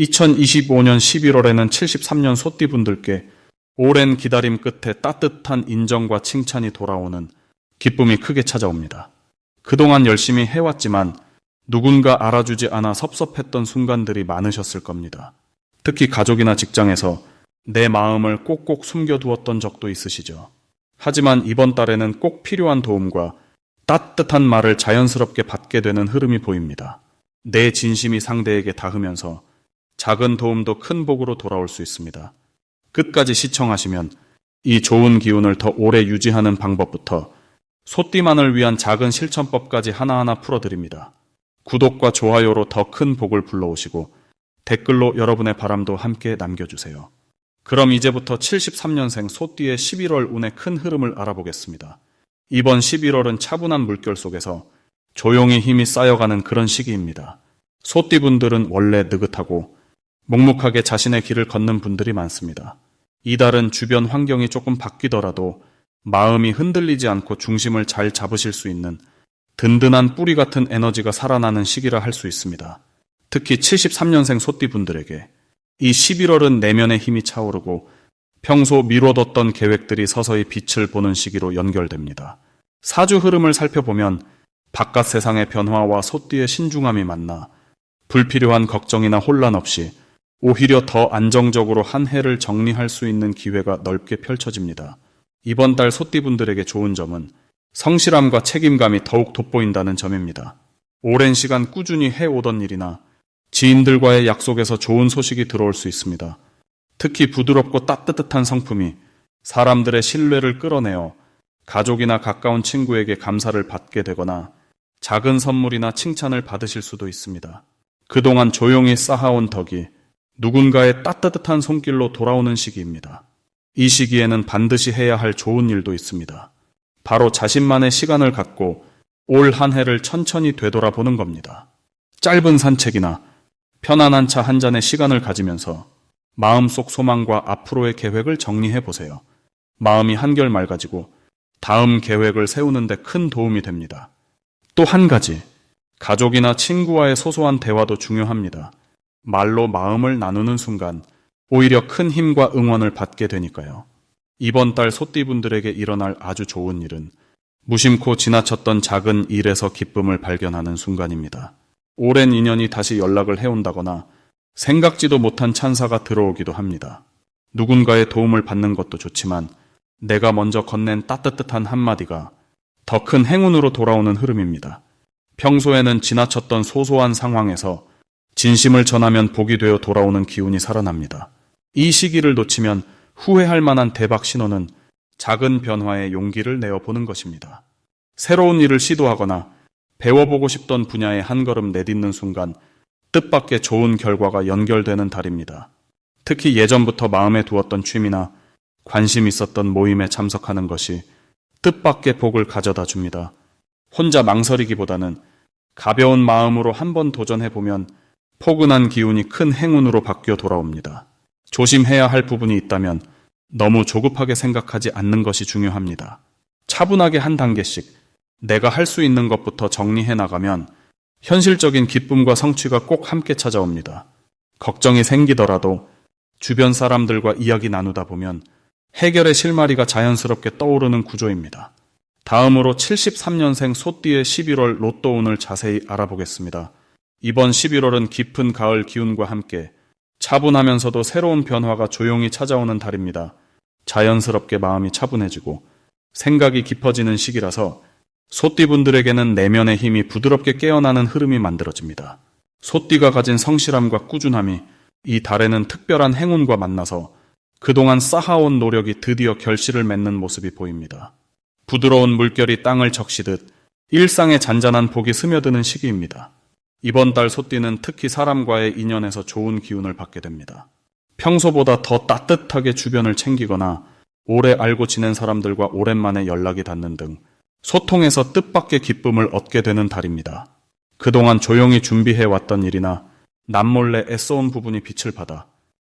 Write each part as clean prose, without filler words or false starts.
2025년 11월에는 73년 소띠분들께 오랜 기다림 끝에 따뜻한 인정과 칭찬이 돌아오는 기쁨이 크게 찾아옵니다. 그동안 열심히 해왔지만 누군가 알아주지 않아 섭섭했던 순간들이 많으셨을 겁니다. 특히 가족이나 직장에서 내 마음을 꼭꼭 숨겨두었던 적도 있으시죠. 하지만 이번 달에는 꼭 필요한 도움과 따뜻한 말을 자연스럽게 받게 되는 흐름이 보입니다. 내 진심이 상대에게 닿으면서 작은 도움도 큰 복으로 돌아올 수 있습니다. 끝까지 시청하시면 이 좋은 기운을 더 오래 유지하는 방법부터 소띠만을 위한 작은 실천법까지 하나하나 풀어드립니다. 구독과 좋아요로 더 큰 복을 불러오시고 댓글로 여러분의 바람도 함께 남겨주세요. 그럼 이제부터 73년생 소띠의 11월 운의 큰 흐름을 알아보겠습니다. 이번 11월은 차분한 물결 속에서 조용히 힘이 쌓여가는 그런 시기입니다. 소띠분들은 원래 느긋하고 묵묵하게 자신의 길을 걷는 분들이 많습니다. 이달은 주변 환경이 조금 바뀌더라도 마음이 흔들리지 않고 중심을 잘 잡으실 수 있는 든든한 뿌리 같은 에너지가 살아나는 시기라 할 수 있습니다. 특히 73년생 소띠분들에게 이 11월은 내면의 힘이 차오르고 평소 미뤄뒀던 계획들이 서서히 빛을 보는 시기로 연결됩니다. 사주 흐름을 살펴보면 바깥 세상의 변화와 소띠의 신중함이 만나 불필요한 걱정이나 혼란 없이 오히려 더 안정적으로 한 해를 정리할 수 있는 기회가 넓게 펼쳐집니다. 이번 달 소띠분들에게 좋은 점은 성실함과 책임감이 더욱 돋보인다는 점입니다. 오랜 시간 꾸준히 해오던 일이나 지인들과의 약속에서 좋은 소식이 들어올 수 있습니다. 특히 부드럽고 따뜻한 성품이 사람들의 신뢰를 끌어내어 가족이나 가까운 친구에게 감사를 받게 되거나 작은 선물이나 칭찬을 받으실 수도 있습니다. 그동안 조용히 쌓아온 덕이 누군가의 따뜻한 손길로 돌아오는 시기입니다. 이 시기에는 반드시 해야 할 좋은 일도 있습니다. 바로 자신만의 시간을 갖고 올 한 해를 천천히 되돌아보는 겁니다. 짧은 산책이나 편안한 차 한 잔의 시간을 가지면서 마음속 소망과 앞으로의 계획을 정리해 보세요. 마음이 한결 맑아지고 다음 계획을 세우는 데 큰 도움이 됩니다. 또 한 가지, 가족이나 친구와의 소소한 대화도 중요합니다. 말로 마음을 나누는 순간 오히려 큰 힘과 응원을 받게 되니까요. 이번 달 소띠분들에게 일어날 아주 좋은 일은 무심코 지나쳤던 작은 일에서 기쁨을 발견하는 순간입니다. 오랜 인연이 다시 연락을 해온다거나 생각지도 못한 찬사가 들어오기도 합니다. 누군가의 도움을 받는 것도 좋지만 내가 먼저 건넨 따뜻한 한마디가 더 큰 행운으로 돌아오는 흐름입니다. 평소에는 지나쳤던 소소한 상황에서 진심을 전하면 복이 되어 돌아오는 기운이 살아납니다. 이 시기를 놓치면 후회할 만한 대박 신호는 작은 변화에 용기를 내어보는 것입니다. 새로운 일을 시도하거나 배워보고 싶던 분야에 한 걸음 내딛는 순간 뜻밖의 좋은 결과가 연결되는 달입니다. 특히 예전부터 마음에 두었던 취미나 관심 있었던 모임에 참석하는 것이 뜻밖의 복을 가져다 줍니다. 혼자 망설이기보다는 가벼운 마음으로 한번 도전해보면 포근한 기운이 큰 행운으로 바뀌어 돌아옵니다. 조심해야 할 부분이 있다면 너무 조급하게 생각하지 않는 것이 중요합니다. 차분하게 한 단계씩 내가 할 수 있는 것부터 정리해 나가면 현실적인 기쁨과 성취가 꼭 함께 찾아옵니다. 걱정이 생기더라도 주변 사람들과 이야기 나누다 보면 해결의 실마리가 자연스럽게 떠오르는 구조입니다. 다음으로 73년생 소띠의 11월 로또 운을 자세히 알아보겠습니다. 이번 11월은 깊은 가을 기운과 함께 차분하면서도 새로운 변화가 조용히 찾아오는 달입니다. 자연스럽게 마음이 차분해지고 생각이 깊어지는 시기라서 소띠분들에게는 내면의 힘이 부드럽게 깨어나는 흐름이 만들어집니다. 소띠가 가진 성실함과 꾸준함이 이 달에는 특별한 행운과 만나서 그동안 쌓아온 노력이 드디어 결실을 맺는 모습이 보입니다. 부드러운 물결이 땅을 적시듯 일상의 잔잔한 복이 스며드는 시기입니다. 이번 달 소띠는 특히 사람과의 인연에서 좋은 기운을 받게 됩니다. 평소보다 더 따뜻하게 주변을 챙기거나 오래 알고 지낸 사람들과 오랜만에 연락이 닿는 등 소통에서 뜻밖의 기쁨을 얻게 되는 달입니다. 그동안 조용히 준비해왔던 일이나 남몰래 애써온 부분이 빛을 받아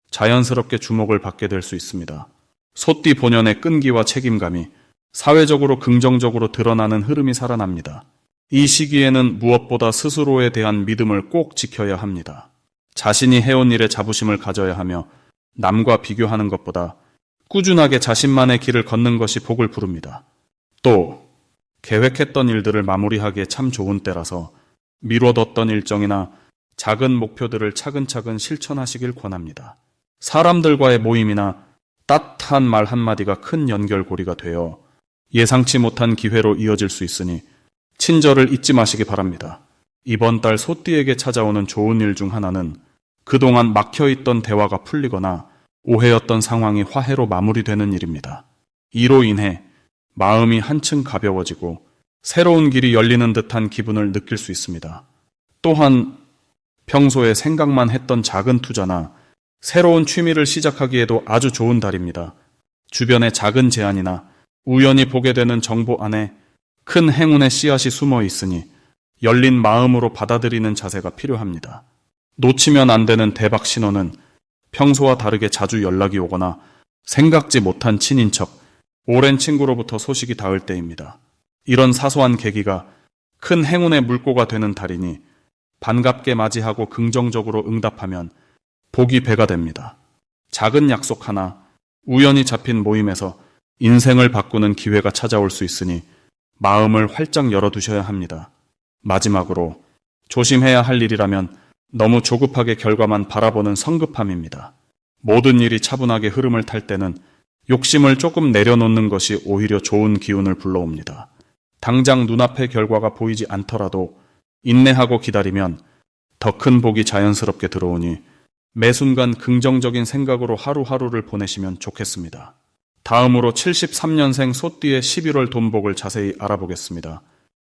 자연스럽게 주목을 받게 될 수 있습니다. 소띠 본연의 끈기와 책임감이 사회적으로 긍정적으로 드러나는 흐름이 살아납니다. 이 시기에는 무엇보다 스스로에 대한 믿음을 꼭 지켜야 합니다. 자신이 해온 일에 자부심을 가져야 하며 남과 비교하는 것보다 꾸준하게 자신만의 길을 걷는 것이 복을 부릅니다. 또 계획했던 일들을 마무리하기에 참 좋은 때라서 미뤄뒀던 일정이나 작은 목표들을 차근차근 실천하시길 권합니다. 사람들과의 모임이나 따뜻한 말 한마디가 큰 연결고리가 되어 예상치 못한 기회로 이어질 수 있으니 친절을 잊지 마시기 바랍니다. 이번 달 소띠에게 찾아오는 좋은 일 중 하나는 그동안 막혀있던 대화가 풀리거나 오해였던 상황이 화해로 마무리되는 일입니다. 이로 인해 마음이 한층 가벼워지고 새로운 길이 열리는 듯한 기분을 느낄 수 있습니다. 또한 평소에 생각만 했던 작은 투자나 새로운 취미를 시작하기에도 아주 좋은 달입니다. 주변의 작은 제안이나 우연히 보게 되는 정보 안에 큰 행운의 씨앗이 숨어 있으니 열린 마음으로 받아들이는 자세가 필요합니다. 놓치면 안 되는 대박 신호는 평소와 다르게 자주 연락이 오거나 생각지 못한 친인척, 오랜 친구로부터 소식이 닿을 때입니다. 이런 사소한 계기가 큰 행운의 물꼬가 되는 달이니 반갑게 맞이하고 긍정적으로 응답하면 복이 배가 됩니다. 작은 약속 하나, 우연히 잡힌 모임에서 인생을 바꾸는 기회가 찾아올 수 있으니 마음을 활짝 열어두셔야 합니다. 마지막으로 조심해야 할 일이라면 너무 조급하게 결과만 바라보는 성급함입니다. 모든 일이 차분하게 흐름을 탈 때는 욕심을 조금 내려놓는 것이 오히려 좋은 기운을 불러옵니다. 당장 눈앞의 결과가 보이지 않더라도 인내하고 기다리면 더 큰 복이 자연스럽게 들어오니 매 순간 긍정적인 생각으로 하루하루를 보내시면 좋겠습니다. 다음으로 73년생 소띠의 11월 돈복을 자세히 알아보겠습니다.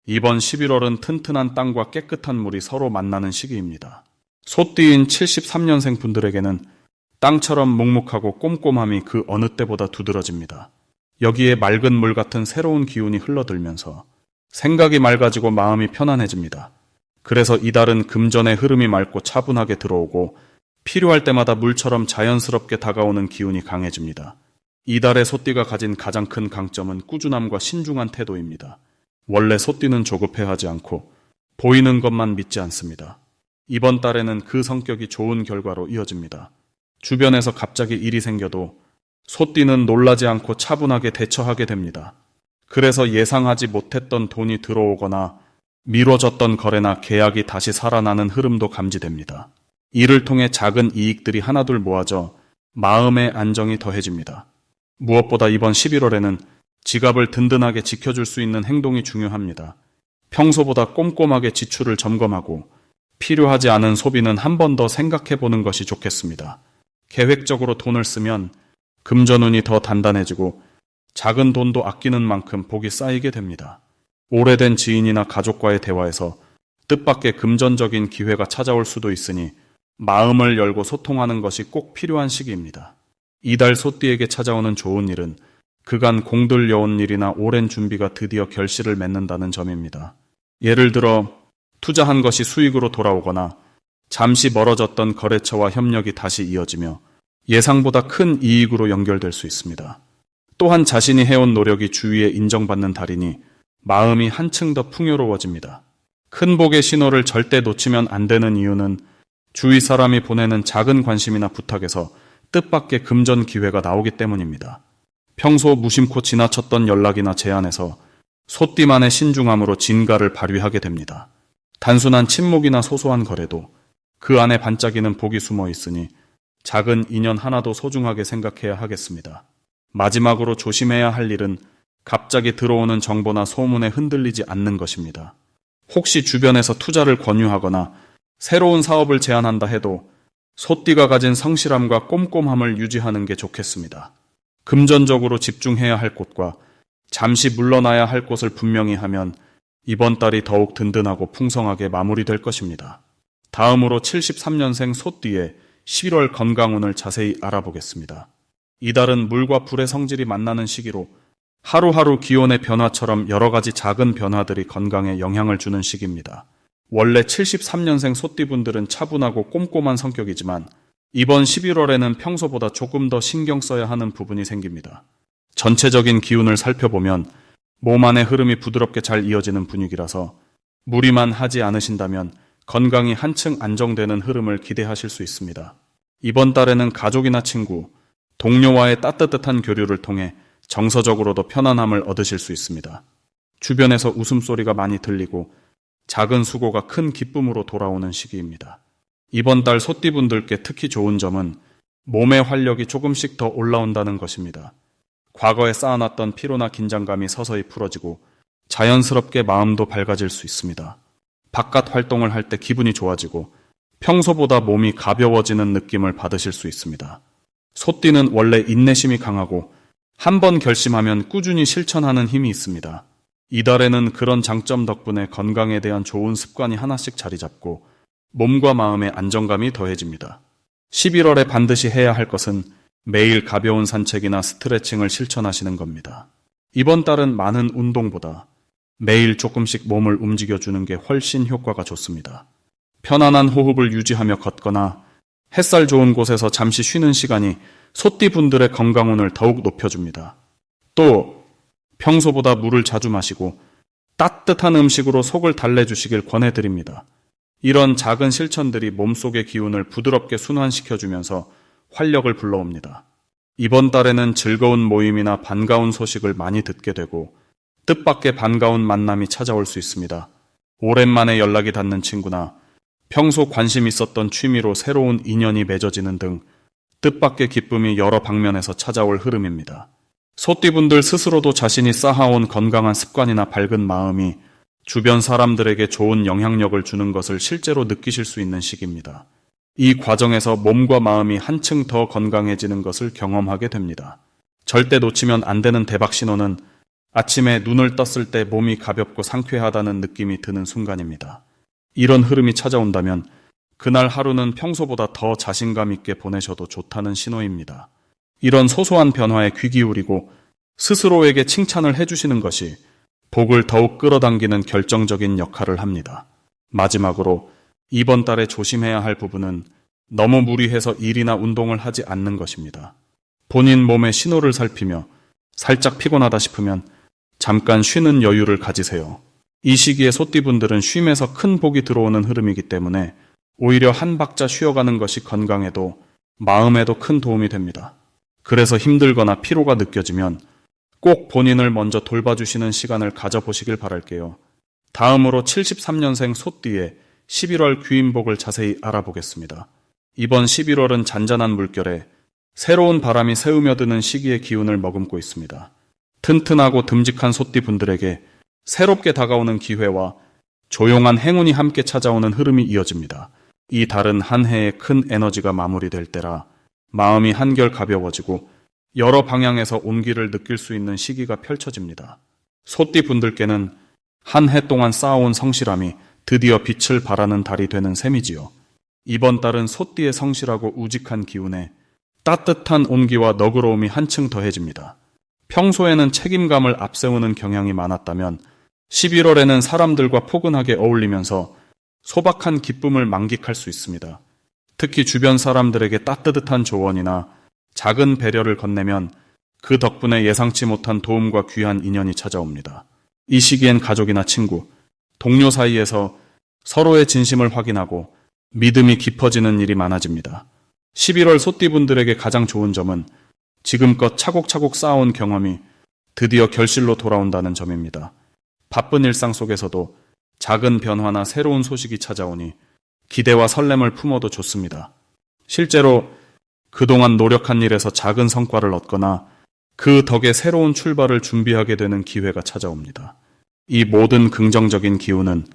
이번 11월은 튼튼한 땅과 깨끗한 물이 서로 만나는 시기입니다. 소띠인 73년생 분들에게는 땅처럼 묵묵하고 꼼꼼함이 그 어느 때보다 두드러집니다. 여기에 맑은 물 같은 새로운 기운이 흘러들면서 생각이 맑아지고 마음이 편안해집니다. 그래서 이달은 금전의 흐름이 맑고 차분하게 들어오고 필요할 때마다 물처럼 자연스럽게 다가오는 기운이 강해집니다. 이달의 소띠가 가진 가장 큰 강점은 꾸준함과 신중한 태도입니다. 원래 소띠는 조급해하지 않고 보이는 것만 믿지 않습니다. 이번 달에는 그 성격이 좋은 결과로 이어집니다. 주변에서 갑자기 일이 생겨도 소띠는 놀라지 않고 차분하게 대처하게 됩니다. 그래서 예상하지 못했던 돈이 들어오거나 미뤄졌던 거래나 계약이 다시 살아나는 흐름도 감지됩니다. 이를 통해 작은 이익들이 하나둘 모아져 마음의 안정이 더해집니다. 무엇보다 이번 11월에는 지갑을 든든하게 지켜줄 수 있는 행동이 중요합니다. 평소보다 꼼꼼하게 지출을 점검하고 필요하지 않은 소비는 한 번 더 생각해 보는 것이 좋겠습니다. 계획적으로 돈을 쓰면 금전운이 더 단단해지고 작은 돈도 아끼는 만큼 복이 쌓이게 됩니다. 오래된 지인이나 가족과의 대화에서 뜻밖의 금전적인 기회가 찾아올 수도 있으니 마음을 열고 소통하는 것이 꼭 필요한 시기입니다. 이달 소띠에게 찾아오는 좋은 일은 그간 공들여온 일이나 오랜 준비가 드디어 결실을 맺는다는 점입니다. 예를 들어 투자한 것이 수익으로 돌아오거나 잠시 멀어졌던 거래처와 협력이 다시 이어지며 예상보다 큰 이익으로 연결될 수 있습니다. 또한 자신이 해온 노력이 주위에 인정받는 달이니 마음이 한층 더 풍요로워집니다. 큰 복의 신호를 절대 놓치면 안 되는 이유는 주위 사람이 보내는 작은 관심이나 부탁에서 뜻밖의 금전 기회가 나오기 때문입니다. 평소 무심코 지나쳤던 연락이나 제안에서 소띠만의 신중함으로 진가를 발휘하게 됩니다. 단순한 친목이나 소소한 거래도 그 안에 반짝이는 복이 숨어 있으니 작은 인연 하나도 소중하게 생각해야 하겠습니다. 마지막으로 조심해야 할 일은 갑자기 들어오는 정보나 소문에 흔들리지 않는 것입니다. 혹시 주변에서 투자를 권유하거나 새로운 사업을 제안한다 해도 소띠가 가진 성실함과 꼼꼼함을 유지하는 게 좋겠습니다. 금전적으로 집중해야 할 곳과 잠시 물러나야 할 곳을 분명히 하면 이번 달이 더욱 든든하고 풍성하게 마무리될 것입니다. 다음으로 73년생 소띠의 11월 건강운을 자세히 알아보겠습니다. 이달은 물과 불의 성질이 만나는 시기로 하루하루 기온의 변화처럼 여러 가지 작은 변화들이 건강에 영향을 주는 시기입니다. 원래 73년생 소띠분들은 차분하고 꼼꼼한 성격이지만 이번 11월에는 평소보다 조금 더 신경 써야 하는 부분이 생깁니다. 전체적인 기운을 살펴보면 몸 안의 흐름이 부드럽게 잘 이어지는 분위기라서 무리만 하지 않으신다면 건강이 한층 안정되는 흐름을 기대하실 수 있습니다. 이번 달에는 가족이나 친구, 동료와의 따뜻한 교류를 통해 정서적으로도 편안함을 얻으실 수 있습니다. 주변에서 웃음소리가 많이 들리고 작은 수고가 큰 기쁨으로 돌아오는 시기입니다. 이번 달 소띠분들께 특히 좋은 점은 몸의 활력이 조금씩 더 올라온다는 것입니다. 과거에 쌓아놨던 피로나 긴장감이 서서히 풀어지고 자연스럽게 마음도 밝아질 수 있습니다. 바깥 활동을 할 때 기분이 좋아지고 평소보다 몸이 가벼워지는 느낌을 받으실 수 있습니다. 소띠는 원래 인내심이 강하고 한번 결심하면 꾸준히 실천하는 힘이 있습니다. 이달에는 그런 장점 덕분에 건강에 대한 좋은 습관이 하나씩 자리 잡고 몸과 마음의 안정감이 더해집니다. 11월에 반드시 해야 할 것은 매일 가벼운 산책이나 스트레칭을 실천하시는 겁니다. 이번 달은 많은 운동보다 매일 조금씩 몸을 움직여주는 게 훨씬 효과가 좋습니다. 편안한 호흡을 유지하며 걷거나 햇살 좋은 곳에서 잠시 쉬는 시간이 소띠분들의 건강운을 더욱 높여줍니다. 또 평소보다 물을 자주 마시고 따뜻한 음식으로 속을 달래주시길 권해드립니다. 이런 작은 실천들이 몸속의 기운을 부드럽게 순환시켜주면서 활력을 불러옵니다. 이번 달에는 즐거운 모임이나 반가운 소식을 많이 듣게 되고 뜻밖의 반가운 만남이 찾아올 수 있습니다. 오랜만에 연락이 닿는 친구나 평소 관심 있었던 취미로 새로운 인연이 맺어지는 등 뜻밖의 기쁨이 여러 방면에서 찾아올 흐름입니다. 소띠분들 스스로도 자신이 쌓아온 건강한 습관이나 밝은 마음이 주변 사람들에게 좋은 영향력을 주는 것을 실제로 느끼실 수 있는 시기입니다. 이 과정에서 몸과 마음이 한층 더 건강해지는 것을 경험하게 됩니다. 절대 놓치면 안 되는 대박 신호는 아침에 눈을 떴을 때 몸이 가볍고 상쾌하다는 느낌이 드는 순간입니다. 이런 흐름이 찾아온다면 그날 하루는 평소보다 더 자신감 있게 보내셔도 좋다는 신호입니다. 이런 소소한 변화에 귀 기울이고 스스로에게 칭찬을 해주시는 것이 복을 더욱 끌어당기는 결정적인 역할을 합니다. 마지막으로 이번 달에 조심해야 할 부분은 너무 무리해서 일이나 운동을 하지 않는 것입니다. 본인 몸의 신호를 살피며 살짝 피곤하다 싶으면 잠깐 쉬는 여유를 가지세요. 이 시기에 소띠분들은 쉼에서 큰 복이 들어오는 흐름이기 때문에 오히려 한 박자 쉬어가는 것이 건강에도 마음에도 큰 도움이 됩니다. 그래서 힘들거나 피로가 느껴지면 꼭 본인을 먼저 돌봐주시는 시간을 가져보시길 바랄게요. 다음으로 73년생 소띠의 11월 귀인복을 자세히 알아보겠습니다. 이번 11월은 잔잔한 물결에 새로운 바람이 새우며드는 시기의 기운을 머금고 있습니다. 튼튼하고 듬직한 소띠분들에게 새롭게 다가오는 기회와 조용한 행운이 함께 찾아오는 흐름이 이어집니다. 이 달은 한 해의 큰 에너지가 마무리될 때라 마음이 한결 가벼워지고 여러 방향에서 온기를 느낄 수 있는 시기가 펼쳐집니다. 소띠분들께는 한 해 동안 쌓아온 성실함이 드디어 빛을 발하는 달이 되는 셈이지요. 이번 달은 소띠의 성실하고 우직한 기운에 따뜻한 온기와 너그러움이 한층 더해집니다. 평소에는 책임감을 앞세우는 경향이 많았다면 11월에는 사람들과 포근하게 어울리면서 소박한 기쁨을 만끽할 수 있습니다. 특히 주변 사람들에게 따뜻한 조언이나 작은 배려를 건네면 그 덕분에 예상치 못한 도움과 귀한 인연이 찾아옵니다. 이 시기엔 가족이나 친구, 동료 사이에서 서로의 진심을 확인하고 믿음이 깊어지는 일이 많아집니다. 11월 소띠분들에게 가장 좋은 점은 지금껏 차곡차곡 쌓아온 경험이 드디어 결실로 돌아온다는 점입니다. 바쁜 일상 속에서도 작은 변화나 새로운 소식이 찾아오니 기대와 설렘을 품어도 좋습니다. 실제로 그동안 노력한 일에서 작은 성과를 얻거나 그 덕에 새로운 출발을 준비하게 되는 기회가 찾아옵니다. 이 모든 긍정적인 기운은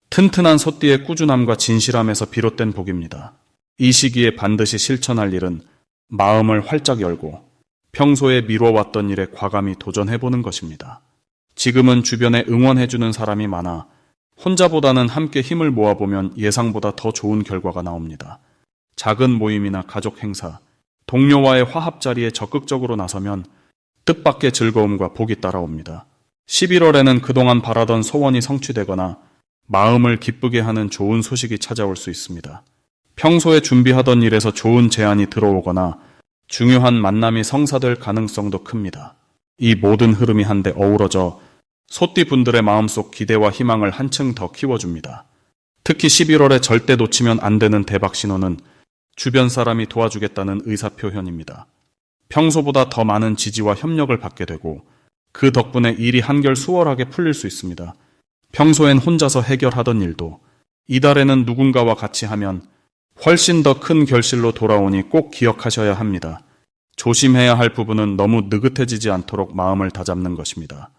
튼튼한 소띠의 꾸준함과 진실함에서 비롯된 복입니다. 이 시기에 반드시 실천할 일은 마음을 활짝 열고 평소에 미뤄왔던 일에 과감히 도전해보는 것입니다. 지금은 주변에 응원해주는 사람이 많아 혼자보다는 함께 힘을 모아보면 예상보다 더 좋은 결과가 나옵니다. 작은 모임이나 가족 행사, 동료와의 화합 자리에 적극적으로 나서면 뜻밖의 즐거움과 복이 따라옵니다. 11월에는 그동안 바라던 소원이 성취되거나 마음을 기쁘게 하는 좋은 소식이 찾아올 수 있습니다. 평소에 준비하던 일에서 좋은 제안이 들어오거나 중요한 만남이 성사될 가능성도 큽니다. 이 모든 흐름이 한데 어우러져 소띠분들의 마음속 기대와 희망을 한층 더 키워줍니다. 특히 11월에 절대 놓치면 안 되는 대박 신호는 주변 사람이 도와주겠다는 의사표현입니다. 평소보다 더 많은 지지와 협력을 받게 되고 그 덕분에 일이 한결 수월하게 풀릴 수 있습니다. 평소엔 혼자서 해결하던 일도 이달에는 누군가와 같이 하면 훨씬 더 큰 결실로 돌아오니 꼭 기억하셔야 합니다. 조심해야 할 부분은 너무 느긋해지지 않도록 마음을 다잡는 것입니다.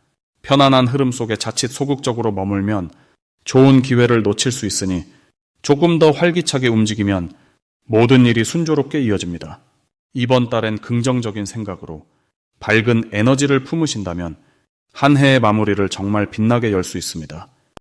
편안한 흐름 속에 자칫 소극적으로 머물면 좋은 기회를 놓칠 수 있으니 조금 더 활기차게 움직이면 모든 일이 순조롭게 이어집니다. 이번 달엔 긍정적인 생각으로 밝은 에너지를 품으신다면 한 해의 마무리를 정말 빛나게 열 수 있습니다.